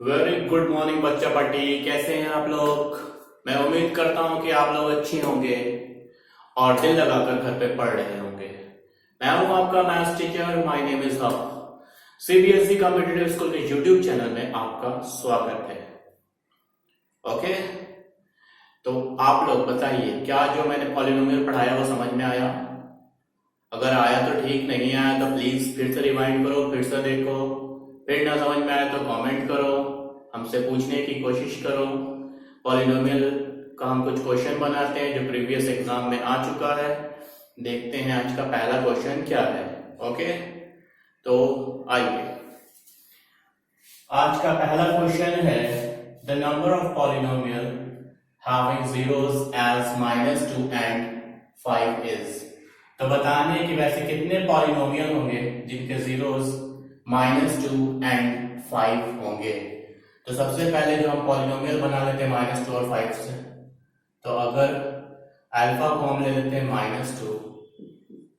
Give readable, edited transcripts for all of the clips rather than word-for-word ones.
Very good morning बच्चा party. कैसे हैं आप लोग? मैं उम्मीद करता हूं कि आप लोग अच्छे होंगे और दिल लगाकर घर पे पढ़ रहे होंगे। मैं हूं आपका maths teacher, my name is hub. CBSE competitive school के यूट्यूब चैनल में आपका स्वागत है। ओके, तो आप लोग बताइए, क्या जो मैंने पॉलिनोमियल पढ़ाया वो समझ में आया? अगर आया तो ठीक, नहीं आया तो प्लीज फिर से रिवाइंड करो, फिर से देखो, फिर ना समझ में आया तो कमेंट करो, हमसे पूछने की कोशिश करो। पॉलिनोमियल का हम कुछ क्वेश्चन बनाते हैं जो प्रीवियस एग्जाम में आ चुका है। देखते हैं आज का पहला क्वेश्चन क्या है। ओके, तो आइए, आज का पहला क्वेश्चन है the number of polynomial having zeros as -2 and 5 is. तो बताने कि वैसे कितने पॉलिनोमियल होंगे जिनके जीरोस -2 एंड 5 होंगे। तो सबसे पहले जो हम पॉलिनोमियल बना लेते हैं -2 और 5 से, तो अगर अल्फा को हम ले लेते हैं -2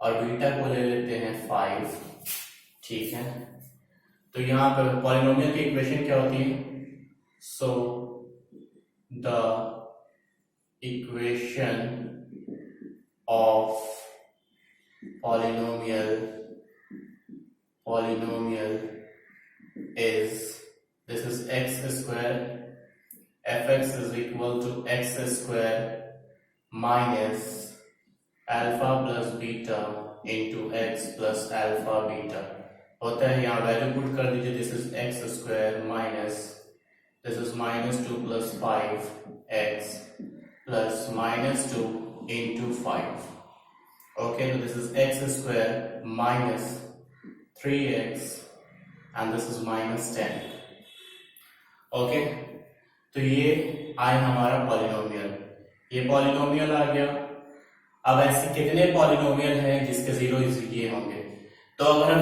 और बीटा को ले लेते हैं 5, ठीक है। तो यहाँ पर पॉलिनोमियल की इक्वेशन क्या होती है? So the equation of polynomial is, this is x square, fx is equal to x square minus alpha plus beta into x plus alpha beta होता है। यहाँ वैल्यू पुट कर दीजिए, this is x square minus this is -2 plus 5x plus -2 into 5. Okay, so this is x square minus 3x and this is -10. Okay, तो ये आया हमारा polynomial, ये पॉलिनोमियल आ गया। अब ऐसे कितने पॉलिनोमियल हैं जिसके जीरो ये होंगे? तो अगर हम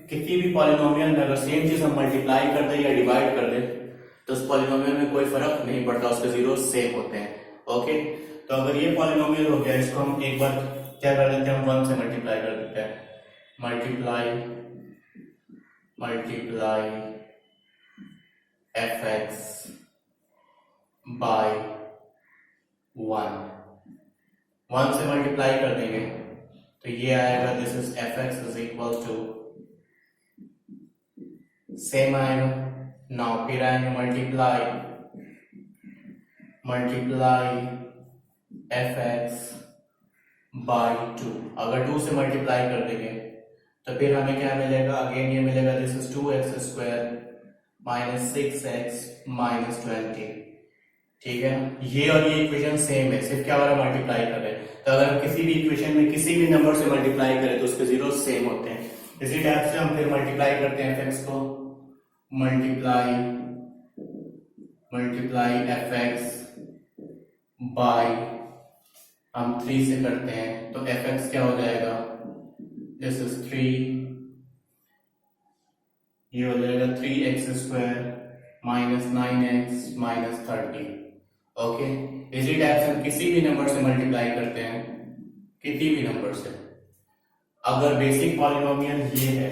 किसी भी पॉलिनोमियल में अगर सेम चीज हम मल्टीप्लाई कर दें या डिवाइड कर दें तो उस पॉलिनोमियल में कोई फर्क नहीं पड़ता, उसके जीरो सेम होते हैं। ओके, तो अगर ये पॉलिनोमियल हो गया, इसको हम एक बार क्या कर देते हैं, हम 1 से मल्टीप्लाई कर देते हैं। मल्टीप्लाई fx बाय 1 से मल्टीप्लाई कर देंगे तो ये आएगा, this is fx is equal to, same आएगा। नाउ फिर आएंगे मल्टीप्लाई fx बाय 2। अगर 2 से मल्टीप्लाई कर देंगे तो फिर हमें क्या मिलेगा? अगेन ये मिलेगा, this is 2x square minus 6x minus 20, ठीक है। ये और ये इक्वेशन सेम है, सिर्फ क्या हो रहा है, मल्टीप्लाई कर रहे हैं। तो अगर किसी भी इक्वेशन में किसी भी नंबर से मल्टीप्लाई करें तो उसके जीरो सेम होते हैं। इसी टाइप से हम फिर मल्टीप्लाई करते हैं fx को, मल्टीप्लाई fx बाय, हम 3 से करते हैं तो fx क्या हो जाएगा, दिस इज 3, ये हो जाएगा 3x square minus 9x minus 30। Okay, इसी टाइप से हम किसी भी नंबर से मल्टीप्लाई करते हैं, किसी भी नंबर से। अगर बेसिक पॉलिनोमियल ये है,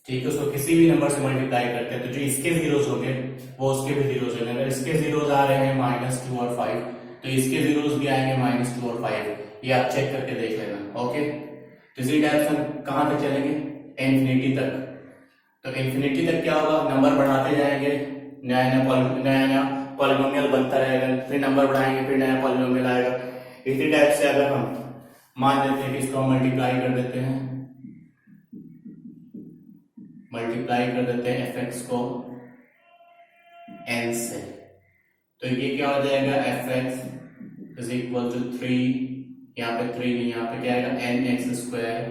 ठीक है, उसको किसी भी नंबर से मल्टीप्लाई करते हैं तो जो इसके जीरोस होंगे वो उसके भी जीरोस होंगे। अगर इसके जीरोस आ रहे हैं -2 और 5 तो इसके जीरोस भी आएंगे -2 और 5, ये आप चेक करके देख लेना। ओके, तो इसी टाइप से हम कहां तक चलेंगे, इन्फिनिटी तक। तो इन्फिनिटी तक क्या होगा, नंबर बढ़ाते जाएंगे, नया पॉलिनोमियल बनता रहेगा, फिर नंबर बढ़ाएंगे, फिर नया पॉलिनोमियल आएगा। इसी टाइप से अगर हम मान लेते हैं कि इसको मल्टीप्लाई कर देते हैं, fx को n से, तो ये क्या हो जाएगा, fx इज इक्वल टू 3, यहाँ पे 3 नहीं, यहाँ पे क्या आएगा, nx square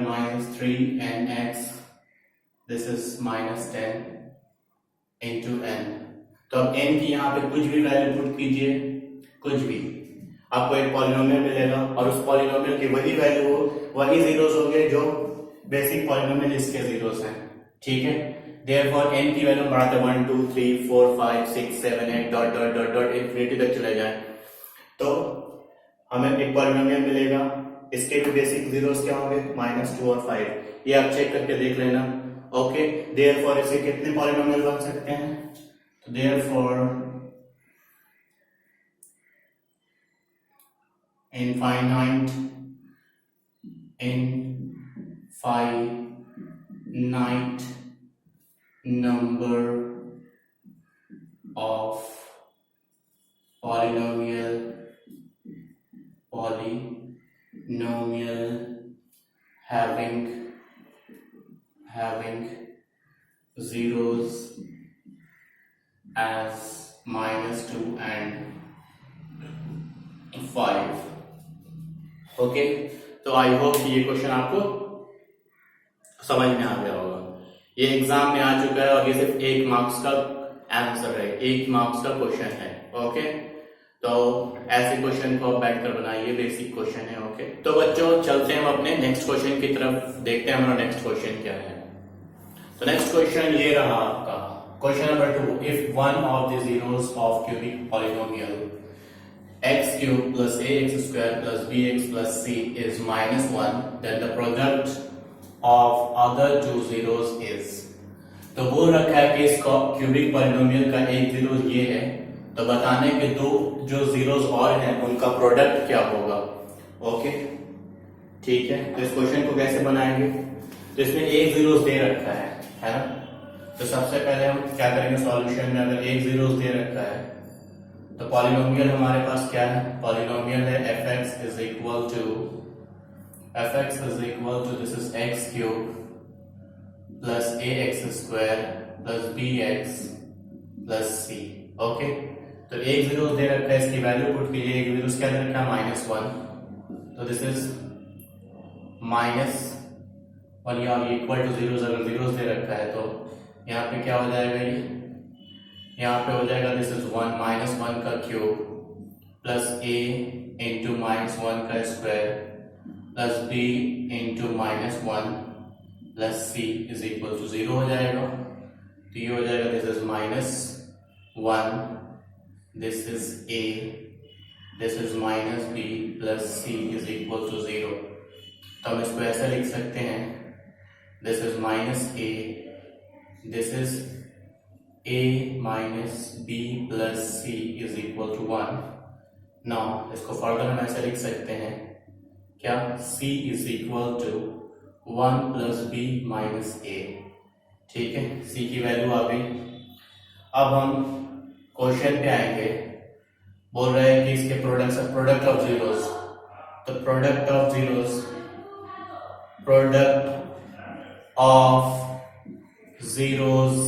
minus 3nx, this is -10 into n। तो अब n की यहाँ पे कुछ भी वैल्यू पुट कीजिए, कुछ भी, आपको एक पॉलिनोमियल मिलेगा और उस पॉलिनोमियल की वही वैल्यू, वही जीरोस होंगे जो बेसिक पॉलिनोमियल इसके जीरोस हैं, ठीक है। देयरफॉर n की वैल्यू बढ़ाते 1 2 3 4 5 6 7 8 dot dot dot dot infinity तक चले जाए तो हमें एक पॉलिनोमियल मिलेगा। इसके भी बेसिक जीरोस क्या होंगे, -2 और 5, ये आप चेक करके देख लेना। ओके, देयरफॉर इसे कितने पॉलिनोमियल बन सकते हैं? तो therefore infinite number of polynomial having zeros as -2 and 5. Okay, तो आई होप ये क्वेश्चन आपको समझ में आ गया होगा। ये एग्जाम में आ चुका है और ये सिर्फ 1 मार्क्स का आंसर है, 1 मार्क्स का क्वेश्चन है। ओके, तो ऐसे क्वेश्चन को आप बैठकर बनाइए, बेसिक क्वेश्चन है। ओके, तो बच्चों चलते हैं हम अपने नेक्स्ट क्वेश्चन की तरफ, देखते हैं हमारा नेक्स्ट क्वेश्चन क्या है। तो नेक्स्ट क्वेश्चन ये रहा आपका question number 2। If one of the zeros of cubic polynomial x cube plus ax square plus bx plus c is -1, then the product of other two zeros is। तो बोल रखा है कि इस क्यूबिक पॉलिनोमियल का एक जीरो ये है, तो बताने के दो जो जीरोस और हैं उनका प्रोडक्ट क्या होगा। ओके, ठीक है, तो इस क्वेश्चन को कैसे बनाएंगे? तो इसमें एक जीरोस दे रखा है ना, तो सबसे पहले हम क्या करेंगे सॉल्यूशन में, अगर एक जीरोस दे रखा है तो पॉलिनोमियल हमारे पास क्या है? पॉलिनोमियल है fx is equal to this is x cube plus ax square plus bx plus c। Okay, तो एक जीरो दे रखा है, इसकी वैल्यू पुट कीजिए। एक जीरो क्या दे रखा है? -1, तो दिस इज -1 या इक्वल टू जीरो। अगर जीरोस दे रखा है तो यहाँ पे क्या हो जाएगा? ये यहाँ पे हो जाएगा दिस इज 1 -1 का क्यूब प्लस a इंटू -1 का square plus b into -1 plus c is equal to 0 हो जाएगा। तो ये हो जाएगा this is -1, this is a, this is -b plus c is equal to 0। तो हम इसको ऐसा लिख सकते हैं, this is -a, this is a minus b plus c is equal to 1। Now इसको फर्दर हम ऐसे लिख सकते हैं, क्या? c is equal to 1 plus b minus a। ठीक है, c की वैल्यू आ गई। अब हम क्वेश्चन पे आएंगे, बोल रहे हैं कि इसके प्रोडक्ट ऑफ जीरोस, तो प्रोडक्ट ऑफ जीरोस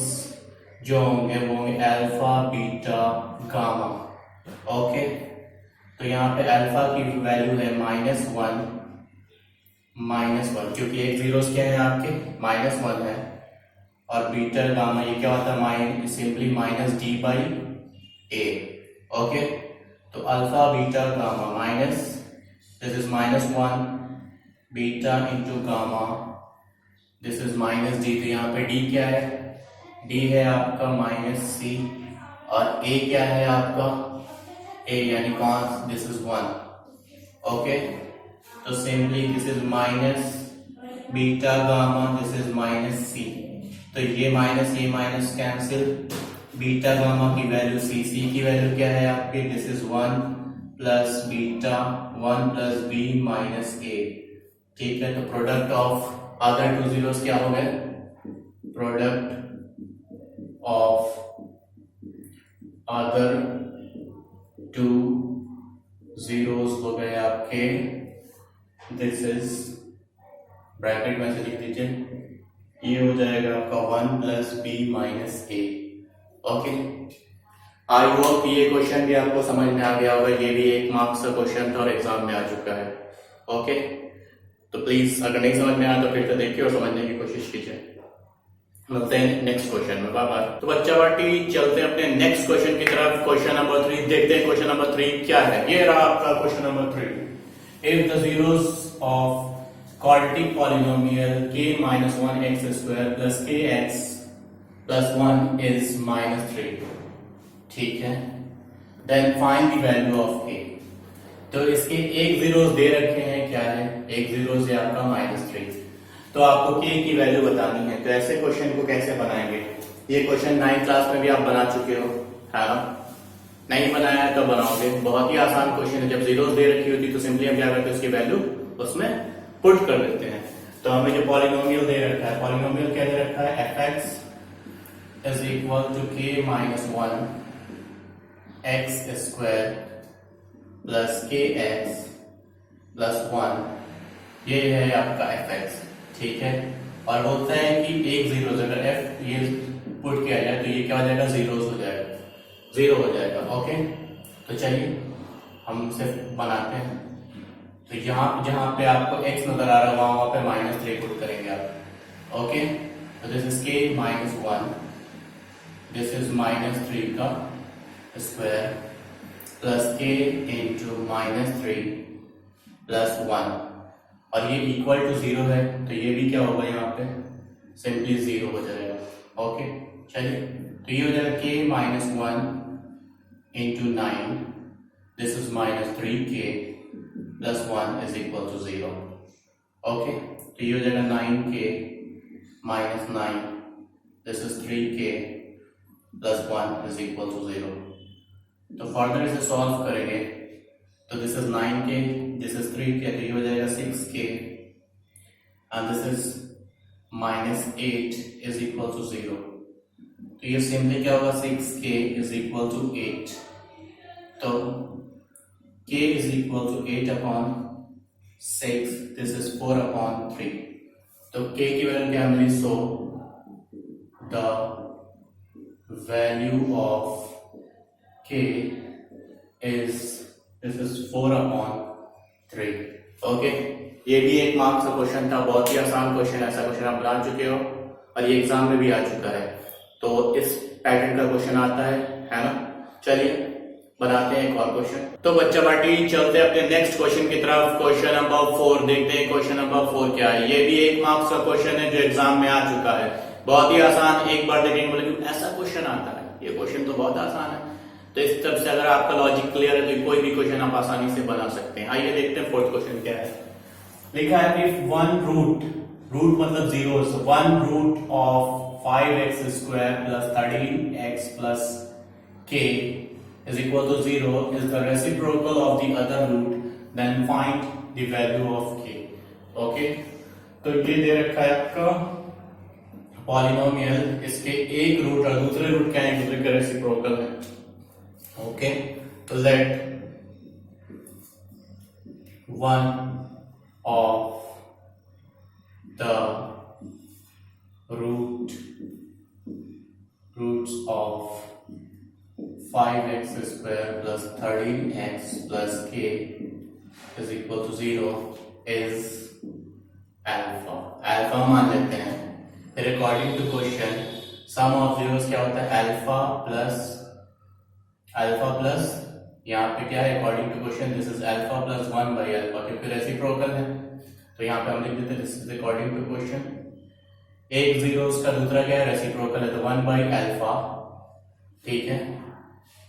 जो होंगे वो होंगे अल्फा बीटा गामा। ओके, तो यहाँ पे अल्फा की वैल्यू है -1 क्योंकि एक जीरोस क्या है आपके? -1 है, और बीटा गामा ये क्या होता है? Simply -d/a। ओके, तो alpha beta gamma this is -1 beta into gamma this is -d। तो यहाँ पे d क्या है? d है आपका -c और a क्या है आपका? a यानी कौन? This is 1। ओके, तो simply this is minus beta gamma this is -c, तो ये माइनस कैंसिल, बीटा गामा की वैल्यू c की वैल्यू क्या है आपकी? This is 1 plus beta 1 plus b minus a। ठीक है, तो product of other two zeros क्या हो गए? Product of other two zeros हो गए आपके, दिस इज ब्रैकेट में से लिख दीजिए, ये हो जाएगा आपका 1 plus B minus A. Okay, I hope ये क्वेश्चन भी आपको समझ में आ गया होगा। ये भी 1 मार्क्स का क्वेश्चन था और एग्जाम में आ चुका है। ओके, तो प्लीज अगर नहीं समझ में आया तो फिर से देखिए और समझने की कोशिश कीजिए। मिलते हैं नेक्स्ट क्वेश्चन में, बाय बाय। तो बच्चा बाटी चलते हैं अपने नेक्स्ट क्वेश्चन की तरफ। क्वेश्चन नंबर 3 देखते हैं। क्वेश्चन नंबर 3 क्या है? ये रहा आपका question number 3। If the zeros of quadratic polynomial k minus 1x square plus kx plus 1 is -3, ठीक है, then find the value of k। तो इसके एक जीरोस दे रखे हैं, क्या है? एक जीरो से आपका -3। तो आपको k की वैल्यू बतानी है। तो ऐसे क्वेश्चन को कैसे बनाएंगे? ये क्वेश्चन 9th क्लास में भी आप बना चुके हो, है ना? नहीं बनाया है तो बनाओगे। बहुत ही आसान क्वेश्चन है। जब जीरोस दे रखी होती तो सिंपली हम क्या करते हैं, उसकी वैल्यू उसमें पुट कर देते हैं। तो हमें जो पॉलिनोमियल दे रखा है, पॉलिनोमियल क्या दे रखा है, fx is equal to k minus 1 x square plus kx plus 1, ये है आपका fx, ठीक है। और बोलता है कि एक जीरो, अगर f ये पुट किया जाए तो ये क्या हो जाएगा, जीरोस हो जाएगा, जीरो हो जाएगा। ओके, तो चलिए हम सिर्फ बनाते हैं। तो यहाँ जहां पे आपको x नजर आ रहा है वहां पे -3 पुट करेंगे आप। ओके, तो this is k minus 1, this is -3 का square plus k into -3 plus 1, और ये इक्वल टू 0 है तो ये भी क्या होगा, यहाँ पे सिंपली 0 हो जाएगा। ओके, चलिए तो ये हो जाएगा k minus 1 into 9, this is -3k plus 1 is equal to 0। Okay, तो ये हो जाएगा 9k minus 9, this is 3k plus 1 is equal to 0। तो फर्दर इसे सॉल्व करेंगे तो this is 9k, this is 3k, तो ये हो जाएगा 6k and this is -8 is equal to 0। तो ये सिंपली क्या होगा, 6k इज इक्वल टू 8। तो k is equal to 8 upon 6, this is 4 upon 3। तो k की वैल्यू क्या मिली, so the value of k is this is 4 upon 3। Okay, ये भी एक मार्क्स का क्वेश्चन था, बहुत ही आसान क्वेश्चन, ऐसा क्वेश्चन आप बना चुके हो और ये एग्जाम में भी आ चुका है। तो इस पैटर्न का क्वेश्चन आता है ना? चलिए बनाते हैं एक और क्वेश्चन। तो बच्चा पार्टी चलते हैं अपने नेक्स्ट क्वेश्चन की तरफ। क्वेश्चन नंबर 4 देखते हैं। क्वेश्चन नंबर 4 क्या है? ये भी एक मार्क्स का क्वेश्चन है जो एग्जाम में आ चुका है, बहुत ही आसान। एक बार देखेंगे बोले ऐसा क्वेश्चन आता है, ये क्वेश्चन तो बहुत आसान है। तो इस तरफ से अगर आपका लॉजिक क्लियर है तो कोई भी क्वेश्चन आप आसानी से बना सकते हैं। आइए देखते हैं फोर्थ क्वेश्चन क्या है। लिखा है इफ वन रूट मतलब zero, 1 root of 5x square plus 13x plus k is equal to 0 is the reciprocal of the other root, then find the value of k। Okay, तो ये दे रखा है आपका पॉलिनोमियल, इसके एक रूट और दूसरे रूट क्या है, दूसरे का रेसिप्रोकल है। ओके, तो let one of the roots of 5x square plus 13x plus k is equal to 0 is alpha। Alpha मान लेते हैं। फिर according to question sum of zeros क्या होता है, अल्फा प्लस यहाँ पे क्या है, according to question this is alpha plus 1 by alpha, क्योंकि रेसिप्रोकल है तो यहाँ पे हम लिख देते हैं this is according to question. एक जीरोस का दूसरा क्या है, रेसिप्रोकल है, तो 1 बाई अल्फा, ठीक है,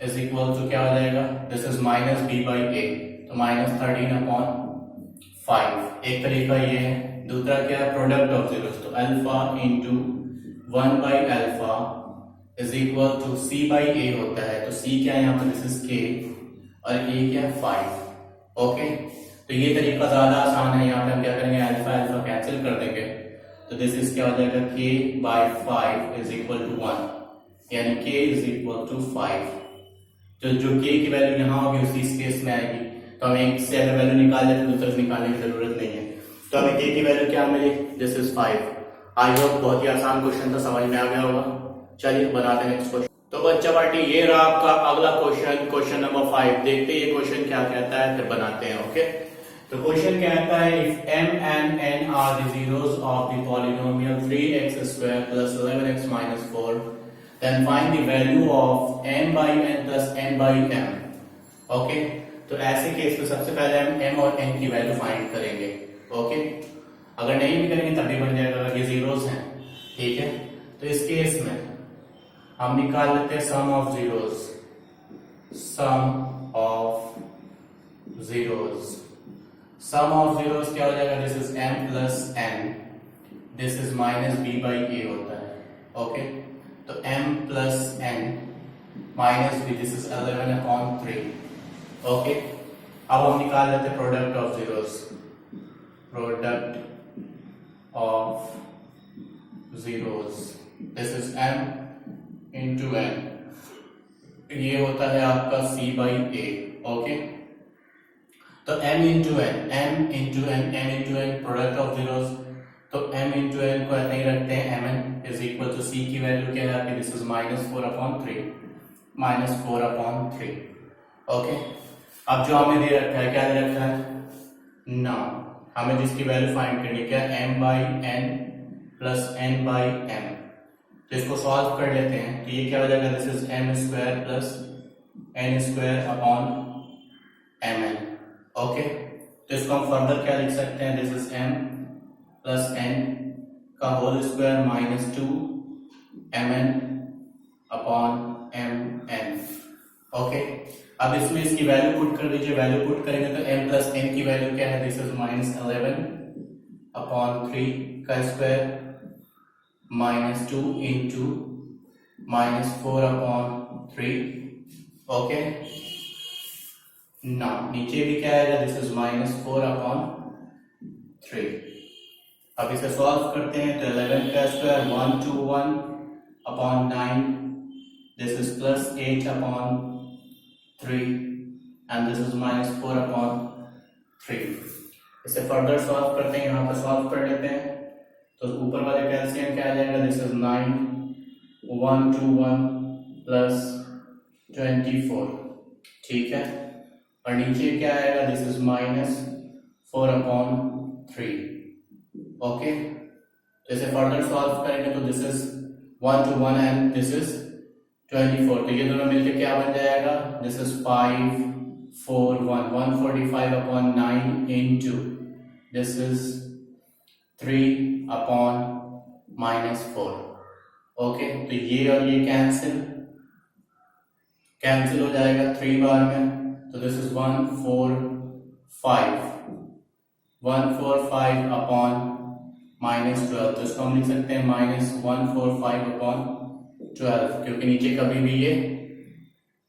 इज इक्वल टू क्या हो जाएगा, this is minus B by A, तो -13 अपॉन 5। एक तरीका ये है, दूसरा क्या है, प्रोडक्ट ऑफ जीरोस, तो alpha into 1 by alpha is equal to C by A होता है। तो सी क्या है यहाँ पर, दिस इज के, और ए क्या है 5। ओके, तो ये तरीका ज्यादा आसान है। यहाँ पे हम क्या करेंगे, अल्फा कैंसिल कर देंगे, तो दिस इज क्या हो जाएगा, के बाई 5 इज इक्वल टू 1, यानी k इज इक्वल टू 5। तो जो k की वैल्यू यहाँ होगी उसी केस में आएगी। तो हमें एक से अगर वैल्यू निकाल लेते हैं दूसरे से निकालने की जरूरत नहीं है। तो हमें k की वैल्यू क्या मिली, दिस इज 5। आई होप बहुत ही आसान क्वेश्चन था, समझ में आ गया होगा। चलिए बनाते हैं नेक्स्ट क्वेश्चन। तो बच्चा पार्टी ये रहा आपका अगला क्वेश्चन, क्वेश्चन नंबर 5। देखते हैं ये क्वेश्चन क्या कहता है, फिर बनाते हैं। ओके, तो क्वेश्चन कहता है if m and n are the zeros of the polynomial 3x square plus 11x minus 4, then find the value of m by n plus n by m। Okay, तो ऐसे केस में सबसे पहले हम m और n की value find करेंगे। Okay, अगर नहीं भी करेंगे तब भी बन जाएगा, अगर ये जीरोस हैं, ठीक है। तो इस केस में हम निकाल लेते हैं sum of zeros, sum of zeros क्या हो जाएगा, this is m plus n this is minus B by A होता है. ओके, तो m plus n minus B, this is 11/3. Okay, अब हम निकाल लेते हैं product of zeros. Product of zeros, this is m into n, ये होता है आपका c बाई ए. ओके, तो m into n product of zeros, तो m इंटू n को ऐसे ही रखते हैं. mn is equal to c की वैल्यू क्या है आपकी, दिस इज -4/3. ओके, अब जो हमें दे रखा है, क्या दे रखा है ना, हमें जिसकी वैल्यू फाइंड करनी है, क्या m by n plus n by m. तो इसको सॉल्व कर लेते हैं. तो ये क्या हो जाएगा, this is m square plus n square upon mn. Okay, तो इसको हम फर्दर क्या लिख सकते हैं, this is m plus n का whole square minus 2 mn upon mn. Okay, अब इसमें इसकी वैल्यू पुट कर दीजिए. वैल्यू पुट करेंगे तो m प्लस n की वैल्यू क्या है, दिस इज -11/3 का स्क्वायर माइनस 2 इंटू -4/3. ओके, ना नीचे भी क्या आएगा, दिस इज -4/3. अब इसे सॉल्व करते हैं तो 11 का square 121/9, this is +8/3 and this is -4/3. इसे फर्दर सॉल्व करते हैं, यहाँ पर सॉल्व कर लेते हैं. तो ऊपर वाले कैल्शियम क्या आ जाएगा, दिस इज 9 121 प्लस 24. ठीक है, और नीचे क्या आएगा, दिस इज -4/3. ओके, तो इसे फर्दर सॉल्व करेंगे तो this is 121 and this is 24. तो ये दोनों मिलके क्या बन जाएगा, this is 145/9 into this is 3/-4. Okay, तो ये और ये कैंसिल हो जाएगा 3 बार में. तो दिस इज 145/-12. तो इसको हम लिख सकते हैं -145/12, क्योंकि नीचे कभी भी ये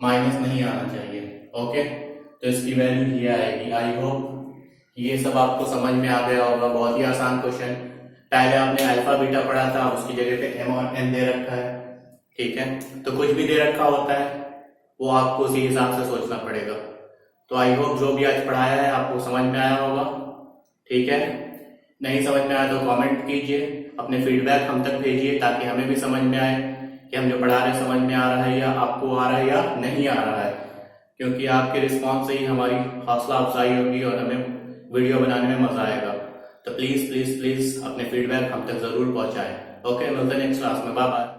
माइनस नहीं आना चाहिए. ओके, तो इसकी वैल्यू ये आएगी. आई होप ये सब आपको समझ में आ गया होगा. बहुत ही आसान क्वेश्चन. पहले आपने अल्फा बीटा पढ़ा था, उसकी जगह पे m और n दे रखा है. ठीक है, तो कुछ भी दे रखा होता है वो आपको उसी हिसाब से सोचना पड़ेगा. तो आई होप जो भी आज पढ़ाया है आपको समझ में आया होगा. ठीक है, नहीं समझ में आया तो कमेंट कीजिए, अपने फीडबैक हम तक भेजिए, ताकि हमें भी समझ में आए कि हम जो पढ़ा रहे हैं समझ में आ रहा है या आपको आ रहा है या नहीं आ रहा है. क्योंकि आपके रिस्पॉन्स से ही हमारी हौसला अफजाई होगी और हमें वीडियो बनाने में मजा आएगा. तो प्लीज प्लीज प्लीज अपने फीडबैक हम तक जरूर पहुंचाएं. ओके, मिलते हैं नेक्स्ट क्लास में. Bye bye.